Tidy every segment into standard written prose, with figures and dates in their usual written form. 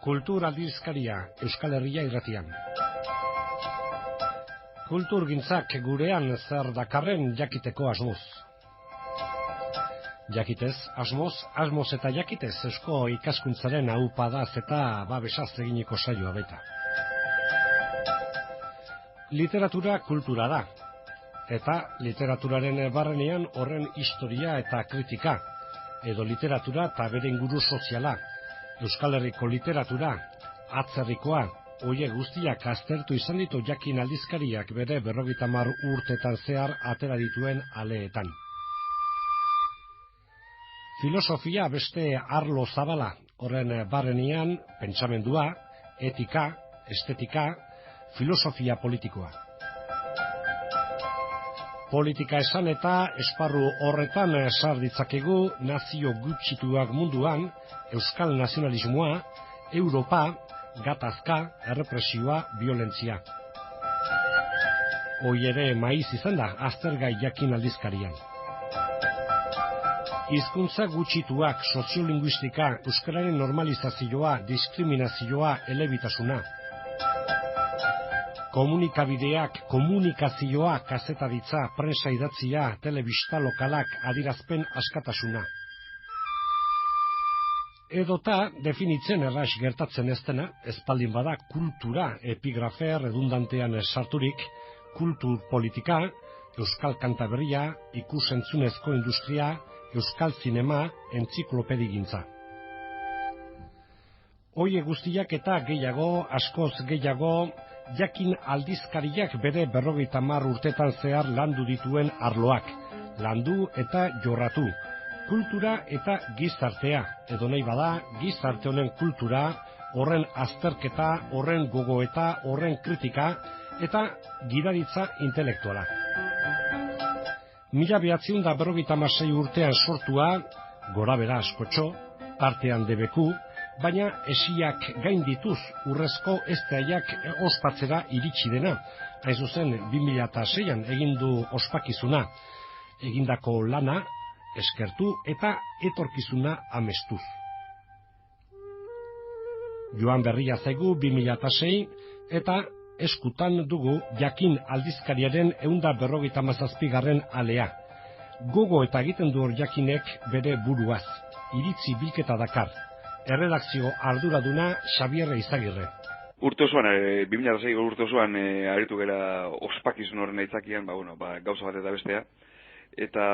Kultur aldizkaria Euskal Herria irratian. Kulturgintzak gurean zer dakarren jakiteko asmoz. Jakitez, asmoz eta jakitez eusko ikaskuntzaren aupadaz eta babesaz eginiko saioa baita. Literatura kultura da, eta literaturaren barrenean horren historia eta kritika, edo literatura eta bere inguru soziala, Euskal Herriko literatura, atzerrikoa, hoiek guztiak aztertu izan ditu jakin aldizkariak bere 50 urtetan zehar atera dituen aleetan. Filosofia beste arlo zabala, horren barrenean pentsamendua, etika, estetika, filosofia politikoa. Politika esan eta esparru horretan sar ditzakegu nazio gutxituak munduan, euskal nazionalismoa, Europa, gatazka, errepresioa, violentzia. Hoi ere maiz izan da, aztergai jakin aldizkarian. Hizkuntza gutxituak, soziolinguistika, euskararen normalizazioa, diskriminazioa, elebitasuna. Komunikabideak, komunikazioa, kazetaritza, prensa idatzia, telebista lokalak, adierazpen askatasuna. Edota, definitzen erraz gertatzen ez dena, espaldin bada kultura, epigrafe redundantean sarturik, kultur politika, euskal kantaberria, ikus-entzunezko industria, euskal zinema, entziklopedi-gintza. Hoie guztiak eta gehiago, askoz gehiago, jakin aldizkariak bere 50 urtetan zehar landu dituen arloak, landu eta jorratu, kultura eta gizartea, edo nahi bada, gizarte honen kultura, horren azterketa, horren gogoeta, horren kritika, eta gidaritza intelektuala. 1956 urtean sortua, gora bera askotxo, artean debeku, baina esiak gain dituz urrezko ezteaiak ospatzera iritsi dena. Hain zuzen 2006an egindu ospakizuna, egindako lana eskertu eta etorkizuna amestuz. Joan berria zaigu 2006 eta eskutan dugu jakin aldizkariaren 157. alea. Gogo eta egiten du hor jakinek bere buruaz, iritzi bilketa dakar. Erredakzio arduraduna Xabier Izagirre. Urte osoan, 2006 urte osoan aritu gera ospakizun horren aitzakian, gauza bat eta bestea. Eta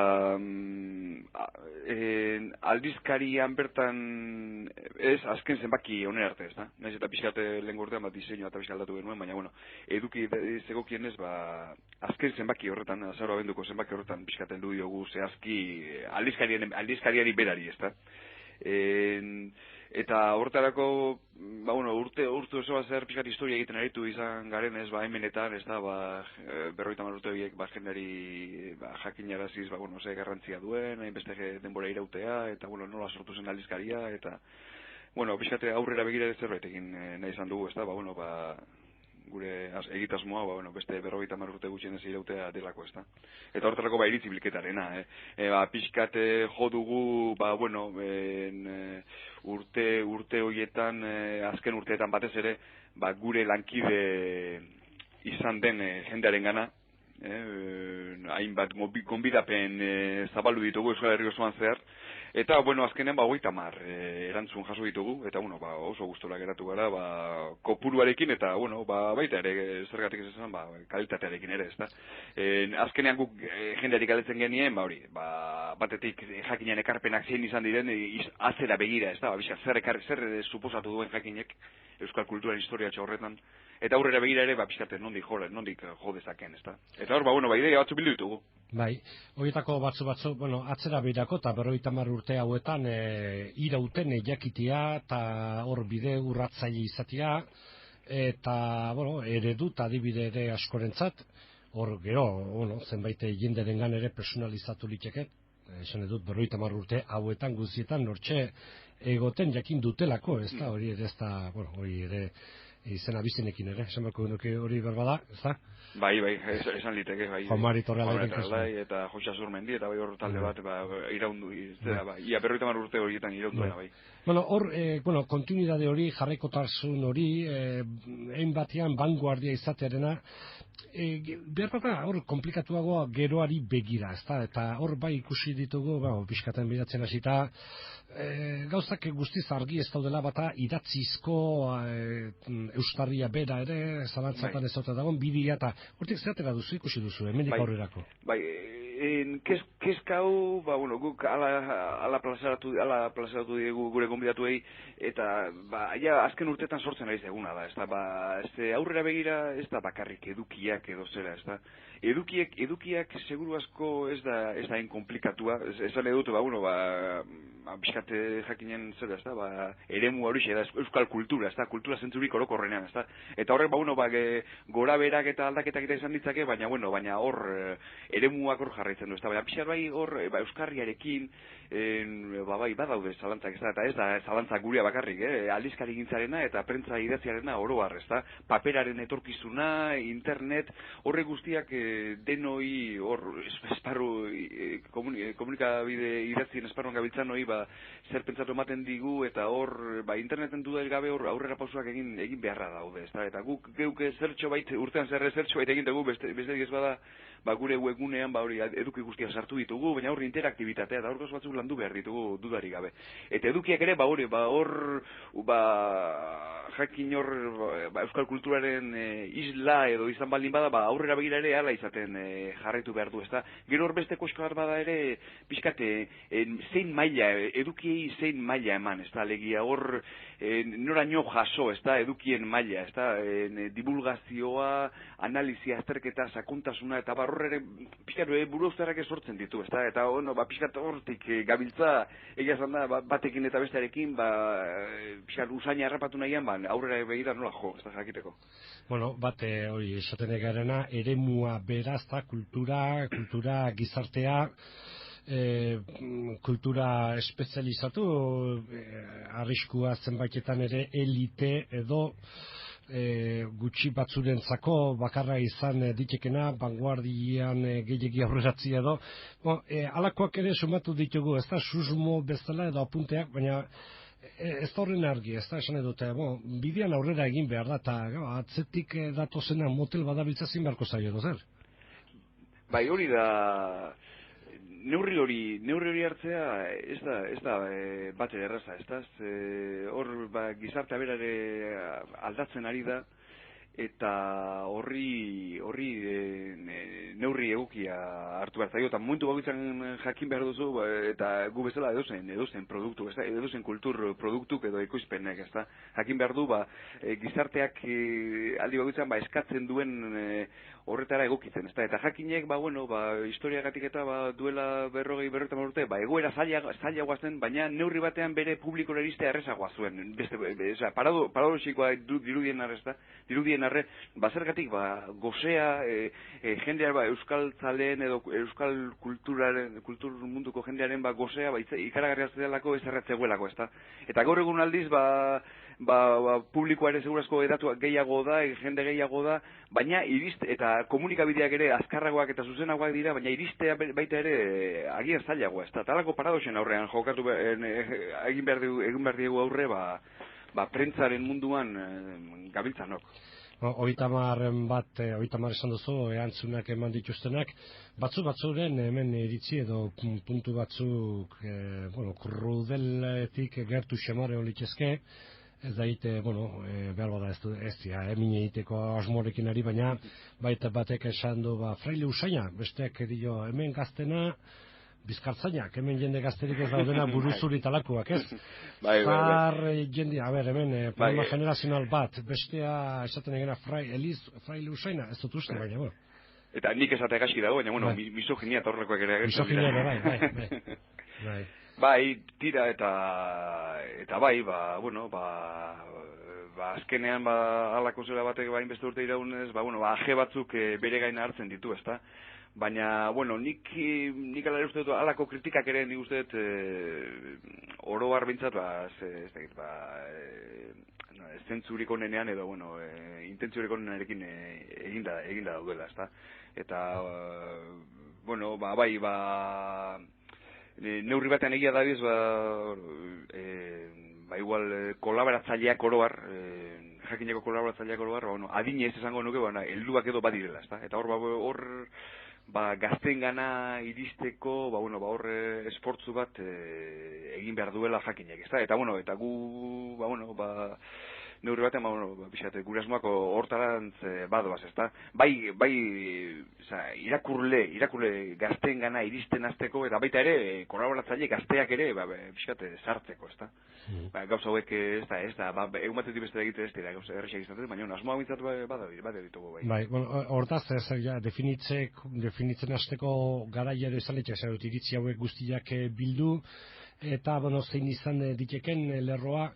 aldizkarian bertan ez azken zenbaki honen arte, ez da? Naiz eta pixkate lehen urtean diseinua eta pixka aldatu genuen, baina eduki zegokien ez, azken zenbaki horretan, azaroa benduko zenbaki horretan pixkaten du diogu zehazki aldizkariari berari, ez da? Eta horretarako, urte osoa zer pixkat historia egiten aritu izan garen ez, hemenetan, ez da, 50 urte horiek, jendari jakinaraziz, ze garrantzia duen, hainbeste denbora irautea, eta, nola sortu zen aldizkaria, eta, pixkate aurrera begira zerbait egin nahi izan dugu, ez da, gure egitasmoa, beste 50 urte gutxienez irautea delako, ez da. Eta horretarako iritzi bilketarena, pixkate jo dugu, urte horietan, azken urteetan batez ere, gure lankide izan den jendearen gana, hainbat gonbidapen zabaldu ditugu Euskal Herri osoan zehar, eta, azkenen 30 erantzun jaso ditugu, eta, oso gustora geratu gara, kopuruarekin, eta, baita ere, zergatik ez esan, kalitatearekin ere, ez da. Azkenean guk jendeari galdetzen genien, batetik jakinen ekarpenak zein izan diren, atzera begira, ez da, zer suposatu duen jakinek, euskal kulturan historiatxo horretan, eta aurrera begira ere, pixkate, nondik jo dezaken, ez da. Eta hor, ideia batzu bildu ditugu. Bai, horietako batzu, atzera behirako eta 50 urte hauetan irauten jakitea eta hor bide urratzaile izatea eta, eredu eta adibide ere askorentzat, hor gero, zenbait jenderengan ere personalizatu liteke, esan edut 50 urte hauetan guztietan nortxe egoten jakin dutelako, ez da, hori ere ez da, hori ere izen abizenekin ere, esan bako nuke hori berbada, ez da? Bai, esan liteke, bai. Juan Mari Torrealairen kasua. Eta Joxa Zurmendi, eta bai hor talde bat, iraundu, ia 50 urte horietan iraunduena, bai. Bueno, hor, kontinuidade hori, jarraikotasun hori, ein batean vanguardia izatearena, behar bat da, hor, komplikatuagoa geroari begira, ez da? Eta hor bai ikusi ditugu, pixkaten biratzen hasita, gauzak guztiz argi ez daudela bata idatzizko euskarria bera ere, zalantzatan ez dut dagoen, bidea eta hortik zeatera duzu ikusi duzu, hemendik aurrerako. Bai, kezkau, guk ala plazaratu diegu gure gonbidatuei, eta azken urtetan sortzen ari zeguna da, ez da, aurrera begira ez da bakarrik edukiak edo zera, ez da. Edukiak seguru asko ez da hain komplikatua, esan edut, bizkate jakinen zera, ez da, eremu hori da, euskal kultura, ez da, kultura zentzurik orokorrenean, ez da. Eta horrek, gora berak eta aldaketak eta izan ditzake, baina hor eremuak hor jarraitzen du, ez da, baina pixar bai hor euskarriarekin, badaude zalantzak, ez da, eta ez da zalantzak gurea bakarrik, aldizkari gintzarena eta prentza idatziarena oroar, ez da, paperaren etorkizuna, internet, horre guztiak denoi hor esparru komunikabide idatzien esparruan gabiltzan hori zer pentsatu ematen digu eta hor interneten dudail gabe hor aurrera pausuak egin beharra daude, ezta? Eta guk geuke zertxo bait urtean zertxo bait egin dugu beste ez bada gure webgunean hori eduki guztiak sartu ditugu, baina hor interaktibitatea eta hor gauz batzuk landu behar ditugu dudarik gabe. Eta edukiak ere hor jakin hor euskal kulturaren isla edo izan baldin bada aurrera begira ere hala izaten jarraitu behar du, ezta? Gero hor beste koskar bada ere pixkate zein maila, edukiei zein maila eman, ezta? Alegia hor noraino jaso, ezta? Edukien maila, ezta? Divulgazioa, analizia, azterketa, sakontasuna eta barror ere pixkatu buruaztarrak sortzen ditu, ezta? Eta pixkat hortik gabiltza egia esan da batekin eta bestearekin pixkat usaina harrapatu nahian aurrera begira nola jo, ez da jakiteko. Bueno, hori esaten egarena, eremua beraz da, kultura gizartea, kultura espezializatu, arriskua zenbaitetan ere elite edo gutxi batzurentzako bakarra izan ditekena, vanguardian gehiegi aurreratzia edo. Halakoak ere sumatu ditugu, ez da, susmo bezala edo apunteak, baina ez da horren argi, ez da, esan edute, bidean aurrera egin behar da, eta atzetik datozena motel badabiltzazin beharko zaio, edo zer? Bai, hori da, neurri hori hartzea ez da bat ere erraza, ez da, hor gizartea berare aldatzen ari da, eta horri neurri egukia hartu behar zaio, eta momentu bakoitzean jakin behar duzu, eta gu bezala edozen produktu, edozen kultur produktuk edo ekoizpenek, ez da, jakin behar du, gizarteak aldi bakoitzean eskatzen duen horretara egokitzen, ez da, eta jakinek, historiagatik eta duela 40-50 urte, egoera zailagoa zen, baina neurri batean bere publikora iristea errezagoa zuen, paradoxikoa dirudien arre, zergatik, gozea, jendear, euskal zaleen edo euskal kultur munduko jendearen gozea, ikaragarria zelako ez erratzeguelako, ez da. Eta gaur egun aldiz, publikoa ere segurazko edatu gehiago da, jende gehiago da, baina eta komunikabideak ere azkarragoak eta zuzenagoak dira, baina iristea baita ere agian zailagoa, ez da. Talako paradoxen aurrean jokatu egin behar diegu aurre, prentzaren munduan gabiltzanok. 30 esan duzu, erantzunak eman dituztenak, batzuren hemen iritzi edo puntu batzuk, krudeletik gertu xamare olitezke, ez da behar bada ez dira, hemen egiteko asmorekin ari, baina baita batek esan du, fraile usaina, besteak dio, hemen gaztena, bizkartzainak, hemen jende gazterik ez daudena buruzuri talakoak, ez? Zar jende, hemen, problema generazional bat, bestea esaten egena fraile usaina, ez dut uste, baina, Eta nik esate gaski dago, baina, misoginia eta horrekoak ere agertzen dira. Bai, tira eta azkenean halako zera batek beste urte iraunez, aje batzuk bere gaina hartzen ditu, ezta? Baina, nik ala uste dut, alako kritikak ere nik uste dut oro har bintzat, zentzurik onenean edo, intentziorik onenarekin eginda daudela, ezta? Eta, bai, neurri batean egia dabiz, igual kolaboratzaileak oro har, jakineko kolaboratzaileak oro har, adinez esango nuke, helduak edo badirela, ezta? Eta hor gazteengana iristeko, hor esportzu bat egin behar duela jakinek, ezta? Eta eta gu, neurri batean, pixate, gure asmoako hortarantz badoaz, ezta? Bai, irakurle gazteengana iristen hasteko, eta baita ere, kolaboratzaile gazteak ere, pixate, sartzeko, ezta? Gauza hauek, ez da, egun batetik beste egite ez dira, gauza errexak izaten, baina asmoa bintzat bada ditugu, bai. Bai, hortaz, definitzen hasteko garaia edo izan liteke, zer dut, iritzi hauek guztiak bildu, eta, zein izan diteken lerroa,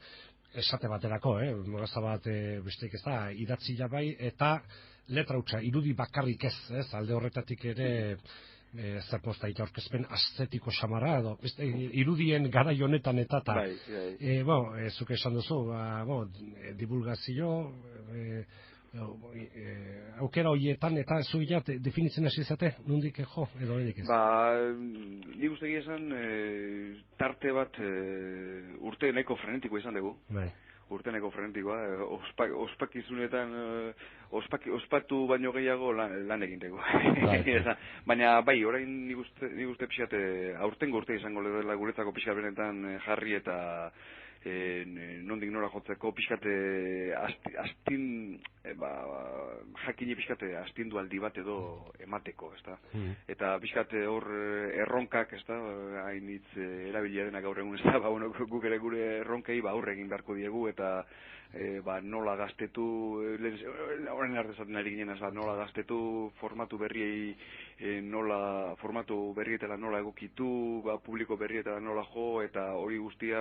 esate baterako, moraza bat besteik ez da, idatzila bai, eta letra hutsa, irudi bakarrik ez, alde horretatik ere, zer posta ita aurkezpen astetiko xamarra, edo, irudien garai honetan eta, zuk esan duzu, divulgazio, aukera horietan, eta zuia definitzen hasi izate, nondik jo, edo edik ez? Nik uste esan, tarte bat urte nahiko frenetikoa izan dugu. Urte nahiko frenetikoa, ospakizunetan, ospatu baino gehiago lan eginteko. Baina, bai, orain nik uste pixate, aurtengo urte izango dela guretzako pixat benetan jarri eta nondik nora jotzeko pixkate jakine pixkate astindu aldi bat edo emateko, ezta? Eta pixkate hor erronkak, ezta? Hainitz erabilia dena gaur egun, ezta? Guk ere gure erronkei aurre egin beharko diegu eta nola gaztetu, horren artezaten ari ginen, nola gaztetu formatu berriei, formatu berrietela nola egokitu, publiko berrietela nola jo, eta hori guztia,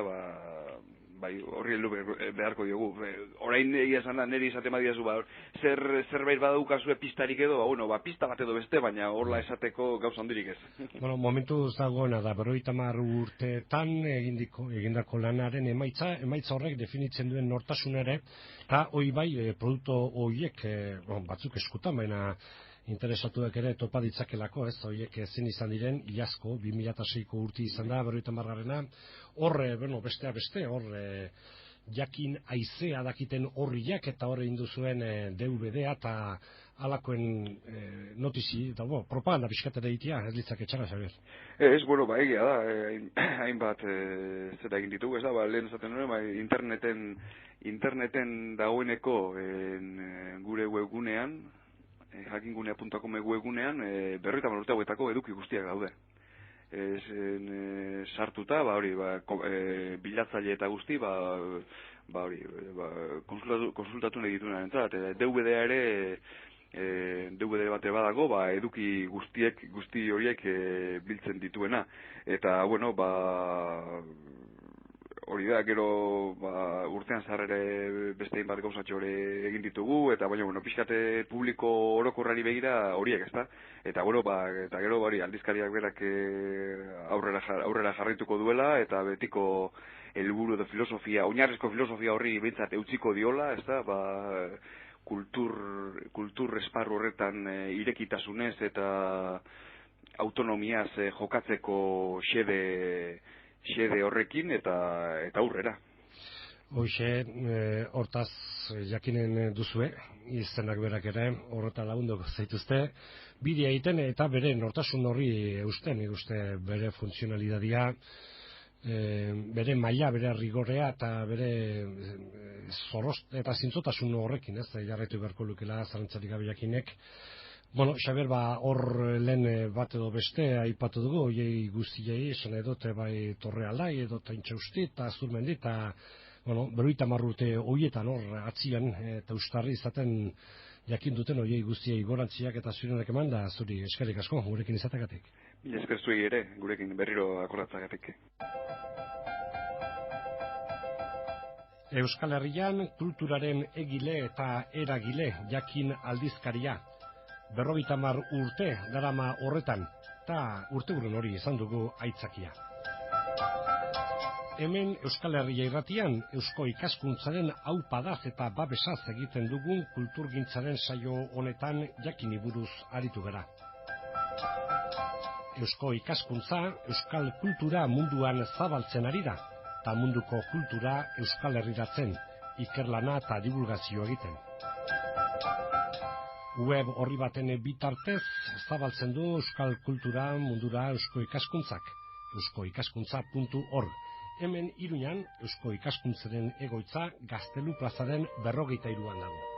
horri heldu beharko diogu. Orain egia esan da, niri izaten badiazu, zerbait badaukazue pistarik edo, pista bat edo beste, baina horla esateko gauza handirik ez. Momentu zagoena da, 50 urteetan egindako lanaren emaitza horrek definitzen duen nortasun ere, eta hoi bai, produktu horiek, batzuk eskutan, baina interesatuak ere topa ditzakelako, ez, horiek ezin izan diren, iazko, 2006ko urti izan da, 50garrena, horre, bestea beste, horre, jakin aizea dakiten horriak, eta horre induzuen DVD-a, eta alakoen notizi, eta propaganda pixkatera egitea, ez litzak etxara, Xabier? Ez, egia da, hainbat zeta egin ditugu, ez da, lehen esaten nuen, interneten dagoeneko gure webgunean, jakingunea.com webgunean 50 urte hauetako eduki guztiak daude. Sartuta, bilatzaile eta guzti, konsultatu nahi dituenan entzat. DVD-a ere, DVD bate badago, eduki guzti horiek biltzen dituena. Eta, hori da, gero urtean zarrere bestein bat gauzatxo egin ditugu, eta pixkate publiko orokorrari begira horiek, ezta? Eta gero aldizkariak berak aurrera jarrituko duela, eta betiko helburu edo filosofia, oinarrizko filosofia horri behintzat eutziko diola, ezta? Kultur esparru horretan irekitasunez eta autonomiaz jokatzeko xede horrekin eta aurrera. Hoxe, hortaz jakinen duzue, izenak berak ere, horretan lagunduko zaituzte, bidea egiten eta bere nortasun horri eusten, ikuste bere funtzionalidadia, bere maila, bere rigorea eta bere zorost eta zintzotasun horrekin, ez, jarraitu beharko lukela zarantzarik gabe jakinek. Xabier, hor lehen bat edo beste aipatu dugu, oiei guztiei, esan edote bai Torrealdai, edo Taintxausti, eta Zurmendi, eta 50 urte horietan hor atzian, eta ustarri izaten jakin duten oiei guztiei gorantziak eta zurenak eman, da zuri eskerrik asko, gurekin izatagatik. Esker zuei ere, gurekin berriro akordatzagatik. Euskal Herrian kulturaren egile eta eragile jakin aldizkaria. 50 urte darama horretan, eta urteurren hori izan dugu aitzakia. Hemen Euskal Herria Irratian eusko ikaskuntzaren aupadaz eta babesaz egiten dugun kulturgintzaren saio honetan jakini buruz aritu gara. Eusko ikaskuntza euskal kultura munduan zabaltzen ari da, eta munduko kultura euskal herriratzen, ikerlana eta divulgazio egiten. Web horri baten bitartez zabaltzen du euskal kultura mundura eusko ikaskuntzak, euskoikaskuntza.org. Hemen Iruñan eusko ikaskuntzaren egoitza Gaztelu plazaren 43an dago.